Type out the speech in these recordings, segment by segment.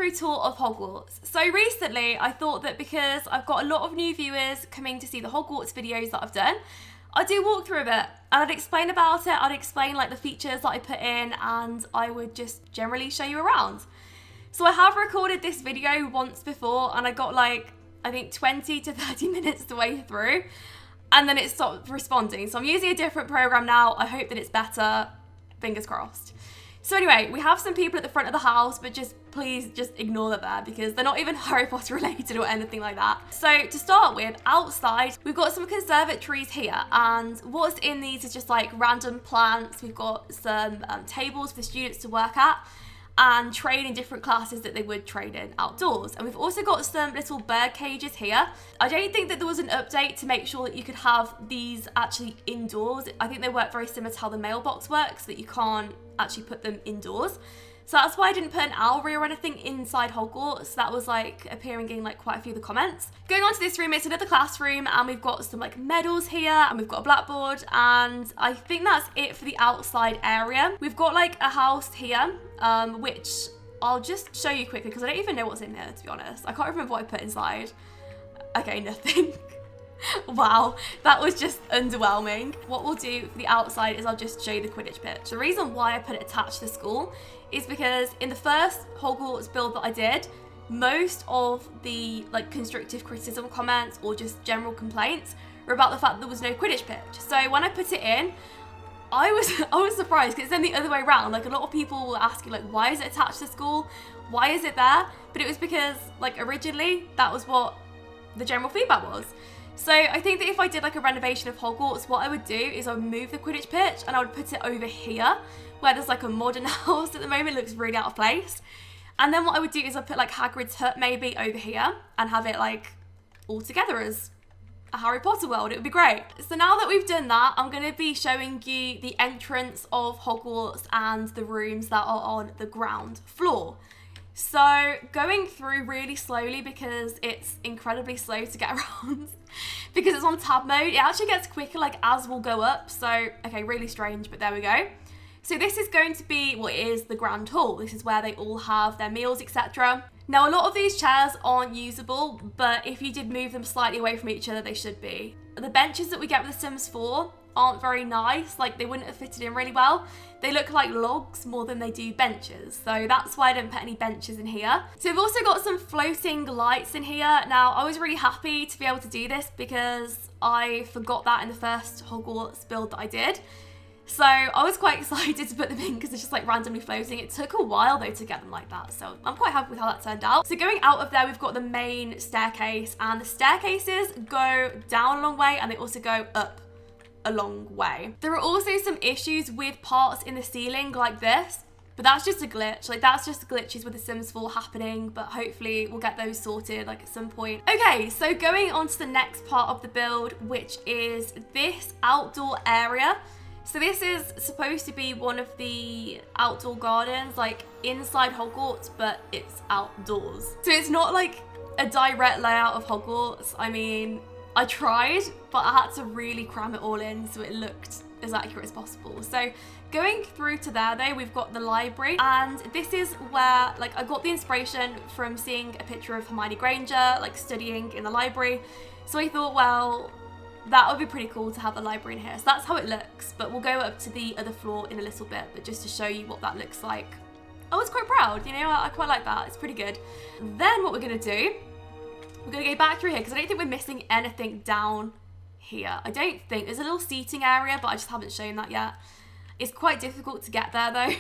walkthrough tour of Hogwarts. So recently I thought that because I've got a lot of new viewers coming to see the Hogwarts videos that I've done, I'd do a walkthrough of it and I'd explain about it, I'd explain like the features that I put in, and I would just generally show you around. So I have recorded this video once before and I got like, I think 20 to 30 minutes the way through, and then it stopped responding. So I'm using a different program now. I hope that it's better, fingers crossed. So anyway, we have some people at the front of the house, but please just ignore that there because they're not even Harry Potter related or anything like that. So to start with, outside, we've got some conservatories here, and what's in these is just like random plants. We've got some tables for students to work at and train in different classes that they would train in outdoors. And we've also got some little bird cages here. I don't think that there was an update to make sure that you could have these actually indoors. I think they work very similar to how the mailbox works, that you can't actually put them indoors. So that's why I didn't put an owlry or anything inside Hogwarts. That was like appearing in like quite a few of the comments. Going on to this room, it's another classroom, and we've got some like medals here, and we've got a blackboard, and I think that's it for the outside area. We've got like a house here, which I'll just show you quickly because I don't even know what's in here, to be honest. I can't remember what I put inside. Okay, nothing. Wow, that was just underwhelming. What we'll do for the outside is I'll just show you the Quidditch pitch. The reason why I put it attached to the school is because in the first Hogwarts build that I did, most of the like constructive criticism comments or just general complaints were about the fact that there was no Quidditch pitch. So when I put it in, I was surprised because it's then the other way around. Like a lot of people were asking like, why is it attached to school? Why is it there? But it was because like originally that was what the general feedback was. So I think that if I did like a renovation of Hogwarts, what I would do is I would move the Quidditch pitch and I would put it over here where there's like a modern house at the moment. It looks really out of place. And then what I would do is I'd put like Hagrid's hut maybe over here and have it like all together as a Harry Potter world. It would be great. So now that we've done that, I'm going to be showing you the entrance of Hogwarts and the rooms that are on the ground floor. So going through really slowly because it's incredibly slow to get around because it's on tab mode. It actually gets quicker like as we'll go up. So, okay, really strange, but there we go. So this is going to be what is the grand hall. This is where they all have their meals, etc. Now, a lot of these chairs aren't usable, but if you did move them slightly away from each other, they should be. The benches that we get with The Sims 4 aren't very nice. Like they wouldn't have fitted in really well. They look like logs more than they do benches. So that's why I didn't put any benches in here. So we've also got some floating lights in here. Now I was really happy to be able to do this because I forgot that in the first Hogwarts build that I did. So I was quite excited to put them in because it's just like randomly floating. It took a while though to get them like that. So I'm quite happy with how that turned out. So going out of there, we've got the main staircase, and the staircases go down a long way and they also go up a long way. There are also some issues with parts in the ceiling like this, but that's just a glitch. Like that's just glitches with The Sims 4 happening, but hopefully we'll get those sorted like at some point. Okay, so going on to the next part of the build, which is this outdoor area. So this is supposed to be one of the outdoor gardens, like inside Hogwarts, but it's outdoors. So it's not like a direct layout of Hogwarts. I mean, I tried, but I had to really cram it all in so it looked as accurate as possible. So going through to there though, we've got the library, and this is where like I got the inspiration from seeing a picture of Hermione Granger like studying in the library. So I thought, well, that would be pretty cool to have the library in here. So that's how it looks, but we'll go up to the other floor in a little bit, but just to show you what that looks like. I was quite proud, you know, I quite like that. It's pretty good. Then what we're gonna do, we're gonna go back through here because I don't think we're missing anything down here. I don't think. There's a little seating area, but I just haven't shown that yet. It's quite difficult to get there though.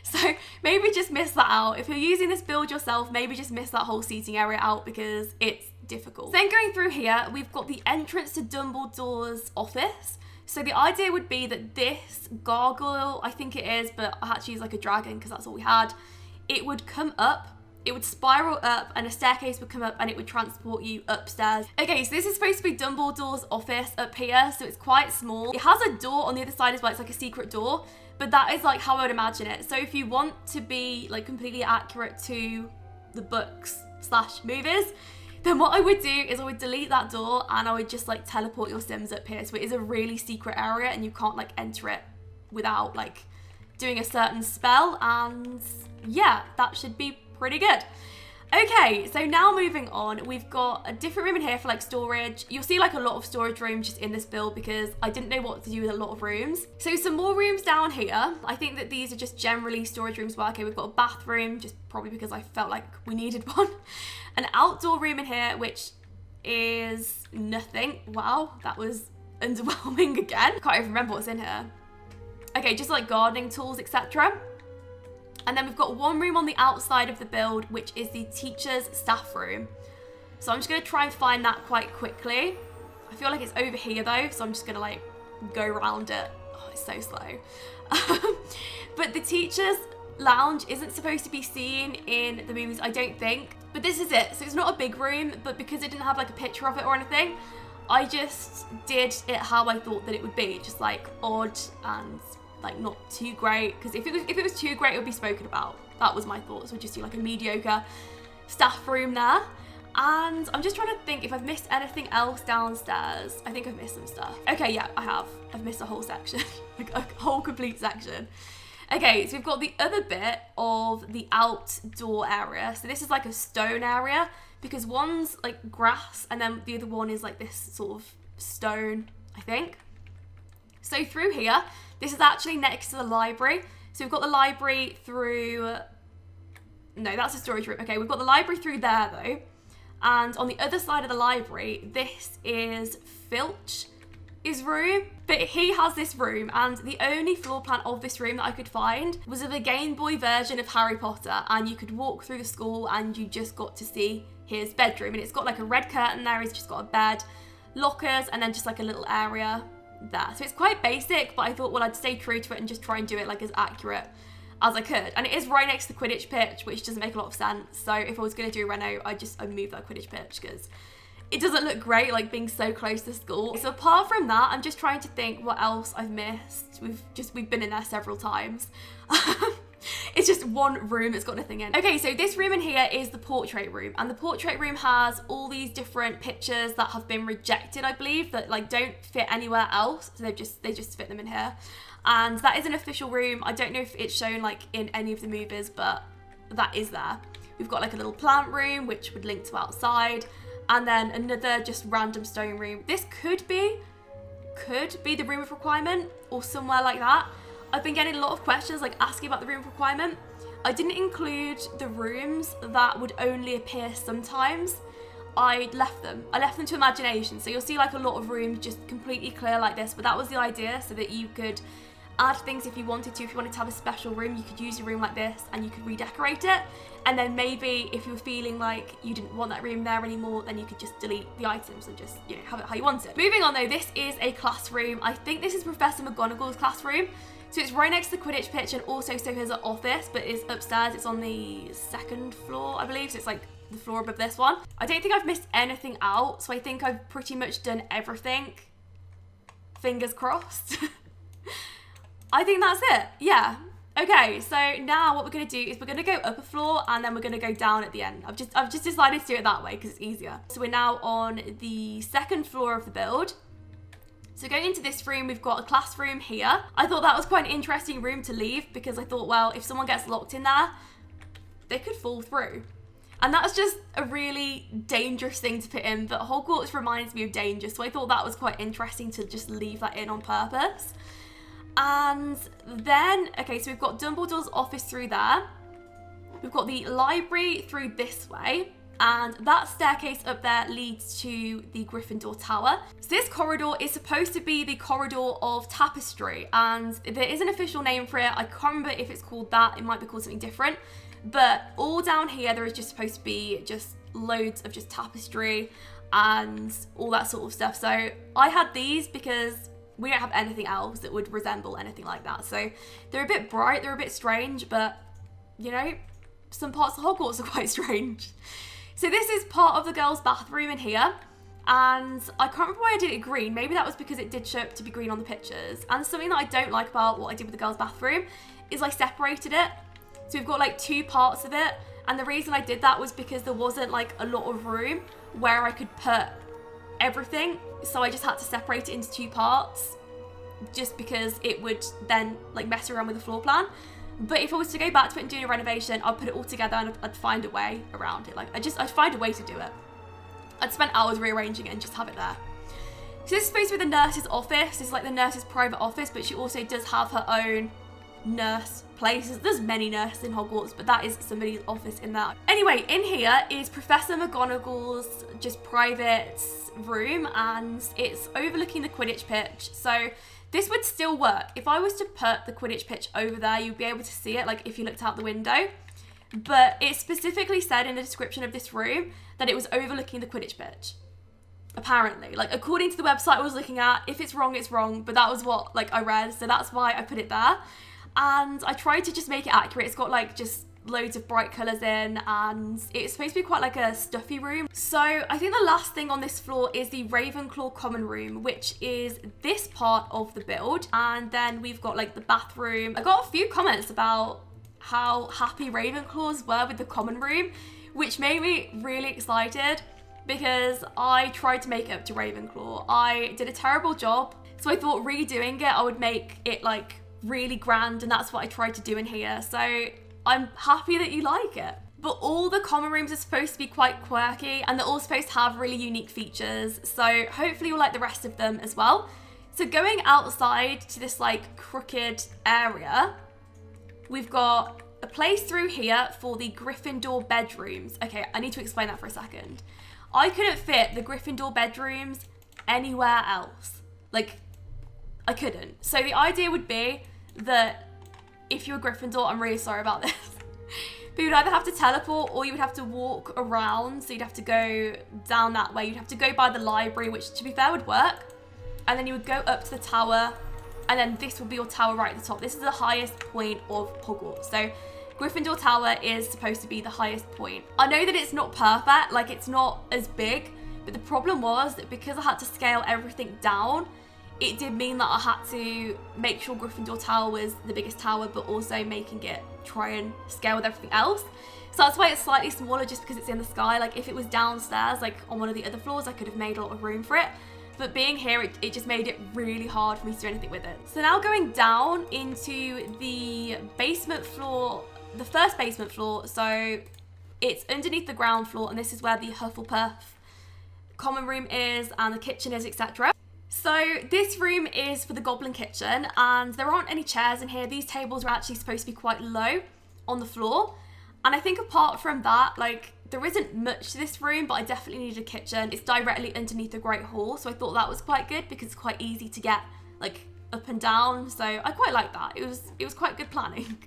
So maybe just miss that out. If you're using this build yourself, maybe just miss that whole seating area out because it's difficult. Then going through here, we've got the entrance to Dumbledore's office. So the idea would be that this gargoyle, I think it is, but I had to use like a dragon because that's all we had. It would come up, it would spiral up, and a staircase would come up and it would transport you upstairs. Okay, so this is supposed to be Dumbledore's office up here, so it's quite small. It has a door on the other side as well, it's like a secret door, but that is like how I would imagine it. So if you want to be like completely accurate to the books / movies, then what I would do is I would delete that door and I would just like teleport your Sims up here. So it is a really secret area and you can't like enter it without like doing a certain spell, and yeah, that should be pretty good. Okay, so now moving on, we've got a different room in here for like storage. You'll see like a lot of storage rooms just in this build because I didn't know what to do with a lot of rooms. So some more rooms down here. I think that these are just generally storage rooms. Well, okay, we've got a bathroom, just probably because I felt like we needed one. An outdoor room in here, which is nothing. Wow, that was underwhelming again. I can't even remember what's in here. Okay, just like gardening tools, etc. And then we've got one room on the outside of the build, which is the teacher's staff room. So I'm just going to try and find that quite quickly. I feel like it's over here though, so I'm just going to like go around it. Oh, it's so slow. But the teacher's lounge isn't supposed to be seen in the movies, I don't think. But this is it. So it's not a big room, but because it didn't have like a picture of it or anything, I just did it how I thought that it would be. Just like odd and like not too great, because if it was too great, it would be spoken about. That was my thoughts. We'd just do like a mediocre staff room there. And I'm just trying to think if I've missed anything else downstairs. I think I've missed some stuff. Okay, yeah, I have. I've missed a whole section, like a whole complete section. Okay, so we've got the other bit of the outdoor area. So this is like a stone area because one's like grass and then the other one is like this sort of stone, I think. So through here, this is actually next to the library. So we've got the library through... No, that's a storage room. Okay, we've got the library through there though. And on the other side of the library, this is Filch's room. But he has this room, and the only floor plan of this room that I could find was of a Game Boy version of Harry Potter. And you could walk through the school and you just got to see his bedroom. And it's got like a red curtain there. He's just got a bed, lockers, and then just like a little area there. So it's quite basic, but I thought, well, I'd stay true to it and just try and do it like as accurate as I could. And it is right next to the Quidditch pitch, which doesn't make a lot of sense. So if I was going to do a reno, I'd move that Quidditch pitch because it doesn't look great like being so close to school. So apart from that, I'm just trying to think what else I've missed. We've been in there several times. It's just one room that's got nothing in. Okay, so this room in here is the portrait room, and the portrait room has all these different pictures that have been rejected, I believe, that like don't fit anywhere else. So they just fit them in here. And that is an official room. I don't know if it's shown like in any of the movies, but that is there. We've got like a little plant room, which would link to outside, and then another just random stone room. This could be the room of requirement or somewhere like that. I've been getting a lot of questions like asking about the room of requirement. I didn't include the rooms that would only appear sometimes. I left them to imagination. So you'll see like a lot of rooms just completely clear like this, but that was the idea, so that you could add things if you wanted to. If you wanted to have a special room, you could use a room like this and you could redecorate it. And then maybe if you were feeling like you didn't want that room there anymore, then you could just delete the items and just, you know, have it how you want it. Moving on though, this is a classroom. I think this is Professor McGonagall's classroom. So it's right next to the Quidditch pitch, and also so here's an office, but it's upstairs. It's on the second floor, I believe. So it's like the floor above this one. I don't think I've missed anything out. So I think I've pretty much done everything. Fingers crossed. I think that's it. Yeah. Okay, so now what we're going to do is we're going to go up a floor and then we're going to go down at the end. I've just decided to do it that way because it's easier. So we're now on the second floor of the build. So going into this room, we've got a classroom here. I thought that was quite an interesting room to leave because I thought, well, if someone gets locked in there, they could fall through. And that's just a really dangerous thing to put in, but Hogwarts reminds me of danger, so I thought that was quite interesting to just leave that in on purpose. And then, okay, so we've got Dumbledore's office through there. We've got the library through this way. And that staircase up there leads to the Gryffindor Tower. So this corridor is supposed to be the corridor of tapestry, and there is an official name for it. I can't remember if it's called that. It might be called something different. But all down here, there is just supposed to be just loads of just tapestry and all that sort of stuff. So I had these because we don't have anything else that would resemble anything like that. So they're a bit bright, they're a bit strange, but you know, some parts of Hogwarts are quite strange. So this is part of the girls' bathroom in here, and I can't remember why I did it green. Maybe that was because it did show up to be green on the pictures. And something that I don't like about what I did with the girls' bathroom is I separated it. So we've got like two parts of it, and the reason I did that was because there wasn't like a lot of room where I could put everything. So I just had to separate it into two parts just because it would then like mess around with the floor plan. But if I was to go back to it and do a renovation, I'd put it all together and I'd find a way around it. Like, I'd find a way to do it. I'd spend hours rearranging it and just have it there. So this is supposed to be the nurse's office. This is like the nurse's private office, but she also does have her own nurse place. There's many nurses in Hogwarts, but that is somebody's office in that. Anyway, in here is Professor McGonagall's just private room, and it's overlooking the Quidditch pitch. So this would still work. If I was to put the Quidditch pitch over there, you'd be able to see it, like if you looked out the window. But it specifically said in the description of this room that it was overlooking the Quidditch pitch. Apparently, like according to the website I was looking at, if it's wrong, it's wrong, but that was what like I read, so that's why I put it there. And I tried to just make it accurate. It's got like just loads of bright colours in, and it's supposed to be quite like a stuffy room. So I think the last thing on this floor is the Ravenclaw common room, which is this part of the build. And then we've got like the bathroom. I got a few comments about how happy Ravenclaws were with the common room, which made me really excited because I tried to make it up to Ravenclaw. I did a terrible job, so I thought redoing it, I would make it like really grand, and that's what I tried to do in here. So I'm happy that you like it. But all the common rooms are supposed to be quite quirky, and they're all supposed to have really unique features. So hopefully you'll like the rest of them as well. So going outside to this like crooked area, we've got a place through here for the Gryffindor bedrooms. Okay, I need to explain that for a second. I couldn't fit the Gryffindor bedrooms anywhere else. Like, I couldn't. So the idea would be that if you're a Gryffindor, I'm really sorry about this, but you'd either have to teleport or you would have to walk around. So you'd have to go down that way. You'd have to go by the library, which to be fair would work. And then you would go up to the tower, and then this would be your tower right at the top. This is the highest point of Hogwarts. So Gryffindor Tower is supposed to be the highest point. I know that it's not perfect, like it's not as big, but the problem was that because I had to scale everything down, it did mean that I had to make sure Gryffindor Tower was the biggest tower, but also making it try and scale with everything else. So that's why it's slightly smaller, just because it's in the sky. Like if it was downstairs, like on one of the other floors, I could have made a lot of room for it. But being here, it just made it really hard for me to do anything with it. So now going down into the basement floor, the first basement floor. So it's underneath the ground floor, and this is where the Hufflepuff common room is and the kitchen is, etc. So this room is for the Goblin Kitchen, and there aren't any chairs in here. These tables are actually supposed to be quite low on the floor. And I think apart from that, like there isn't much to this room, but I definitely need a kitchen. It's directly underneath the Great Hall, so I thought that was quite good because it's quite easy to get like up and down. So I quite like that. It was quite good planning.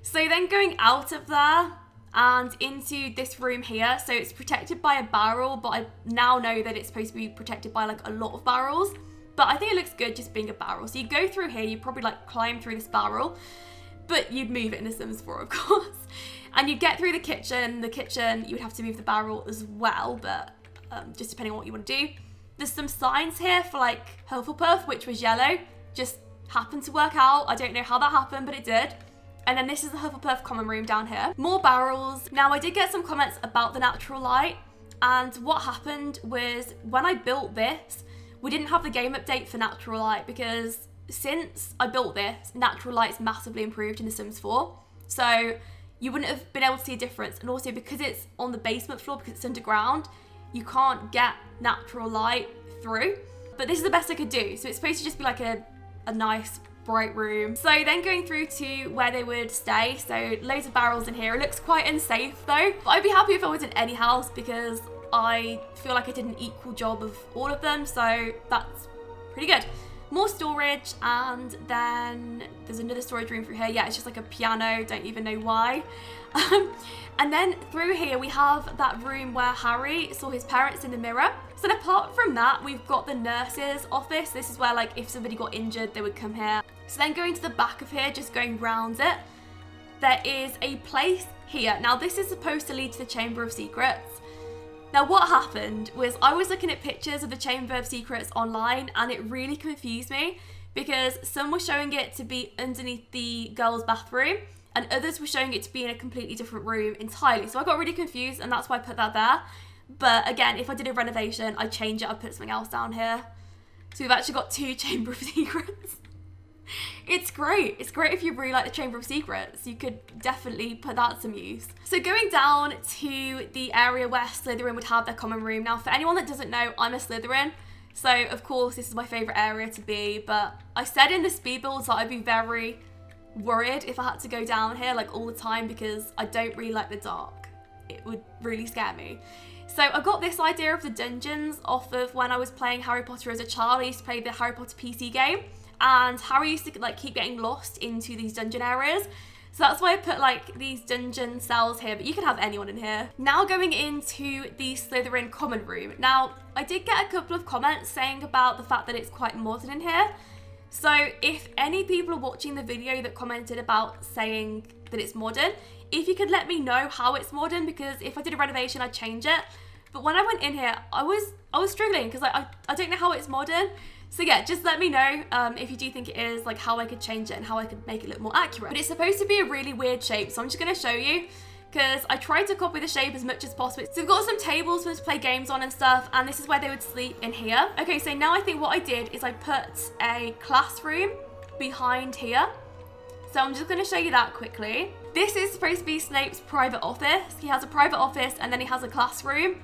So then going out of there and into this room here, so it's protected by a barrel, but I now know that it's supposed to be protected by like a lot of barrels, but I think it looks good just being a barrel. So you go through here, you probably like climb through this barrel, but you'd move it in The Sims 4, of course. And you'd get through the kitchen. The kitchen, you would have to move the barrel as well, but just depending on what you want to do. There's some signs here for like Hufflepuff, which was yellow, just happened to work out. I don't know how that happened, but it did. And then this is the Hufflepuff common room down here. More barrels. Now I did get some comments about the natural light, and what happened was when I built this, we didn't have the game update for natural light, because since I built this, natural light's massively improved in The Sims 4. So you wouldn't have been able to see a difference. And also because it's on the basement floor, because it's underground, you can't get natural light through. But this is the best I could do. So it's supposed to just be like a nice bright room. So then going through to where they would stay, so loads of barrels in here. It looks quite unsafe though, but I'd be happy if I was in any house because I feel like I did an equal job of all of them, so that's pretty good. More storage, and then there's another storage room through here. Yeah, it's just like a piano, don't even know why. And then through here we have that room where Harry saw his parents in the mirror. So apart from that, we've got the nurse's office. This is where like if somebody got injured, they would come here. So then going to the back of here, just going round it, there is a place here. Now this is supposed to lead to the Chamber of Secrets. Now what happened was I was looking at pictures of the Chamber of Secrets online, and it really confused me because some were showing it to be underneath the girls' bathroom and others were showing it to be in a completely different room entirely. So I got really confused, and that's why I put that there. But again, if I did a renovation, I'd change it, I'd put something else down here. So we've actually got two Chamber of Secrets. It's great. It's great if you really like the Chamber of Secrets. You could definitely put that to some use. So going down to the area where Slytherin would have their common room. Now, for anyone that doesn't know, I'm a Slytherin. So, of course, this is my favourite area to be. But I said in the speed builds that I'd be very worried if I had to go down here like all the time because I don't really like the dark. It would really scare me. So I got this idea of the dungeons off of when I was playing Harry Potter as a child. I used to play the Harry Potter PC game. And Harry used to like keep getting lost into these dungeon areas. So that's why I put like these dungeon cells here, but you can have anyone in here. Now going into the Slytherin common room. Now, I did get a couple of comments saying about the fact that it's quite modern in here. So if any people are watching the video that commented about saying that it's modern, if you could let me know how it's modern, because if I did a renovation, I'd change it. But when I went in here, I was struggling because I don't know how it's modern. So yeah, just let me know if you do think it is, like how I could change it and how I could make it look more accurate. But it's supposed to be a really weird shape, so I'm just going to show you because I tried to copy the shape as much as possible. So we've got some tables for us to play games on and stuff, and this is where they would sleep in here. Okay, so now I think what I did is I put a classroom behind here. So I'm just going to show you that quickly. This is supposed to be Snape's private office. He has a private office and then he has a classroom.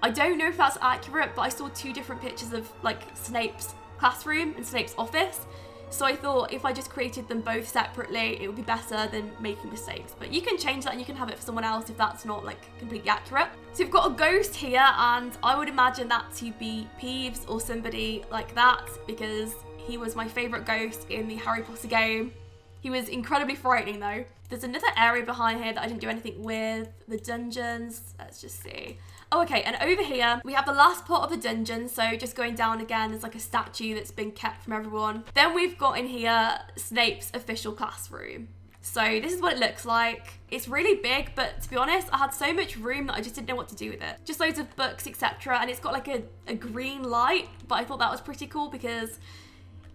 I don't know if that's accurate, but I saw two different pictures of like Snape's classroom and Snape's office. So I thought if I just created them both separately, it would be better than making mistakes. But you can change that and you can have it for someone else if that's not like completely accurate. So we've got a ghost here, and I would imagine that to be Peeves or somebody like that because he was my favourite ghost in the Harry Potter game. He was incredibly frightening though. There's another area behind here that I didn't do anything with. The dungeons, let's just see. Oh, okay, and over here, we have the last part of the dungeon. So just going down again, there's like a statue that's been kept from everyone. Then we've got in here Snape's official classroom. So this is what it looks like. It's really big, but to be honest, I had so much room that I just didn't know what to do with it. Just loads of books, etc. And it's got like a green light, but I thought that was pretty cool because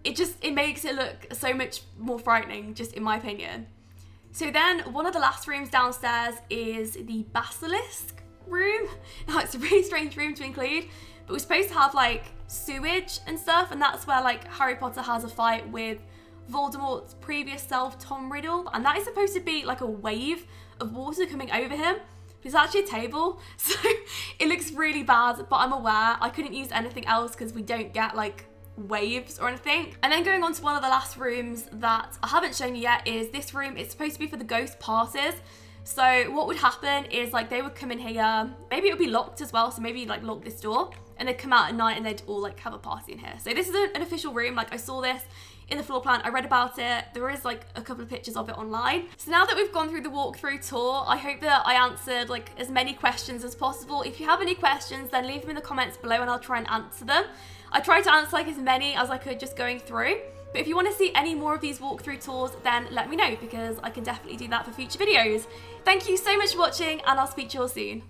it makes it look so much more frightening, just in my opinion. So then one of the last rooms downstairs is the Basilisk Room. Now it's a really strange room to include, but we're supposed to have like sewage and stuff, and that's where like Harry Potter has a fight with Voldemort's previous self, Tom Riddle, and that is supposed to be like a wave of water coming over him. It's actually a table, so it looks really bad, but I'm aware I couldn't use anything else because we don't get like waves or anything. And then going on to one of the last rooms that I haven't shown you yet is this room. It's supposed to be for the ghost parties. So what would happen is like they would come in here, maybe it would be locked as well, so maybe like lock this door and they'd come out at night and they'd all like have a party in here. So this is an official room. Like I saw this in the floor plan, I read about it, there is like a couple of pictures of it online. So now that we've gone through the walkthrough tour, I hope that I answered like as many questions as possible. If you have any questions, then leave them in the comments below and I'll try and answer them. I tried to answer like as many as I could just going through. But if you want to see any more of these walkthrough tours, then let me know because I can definitely do that for future videos. Thank you so much for watching and I'll speak to you all soon.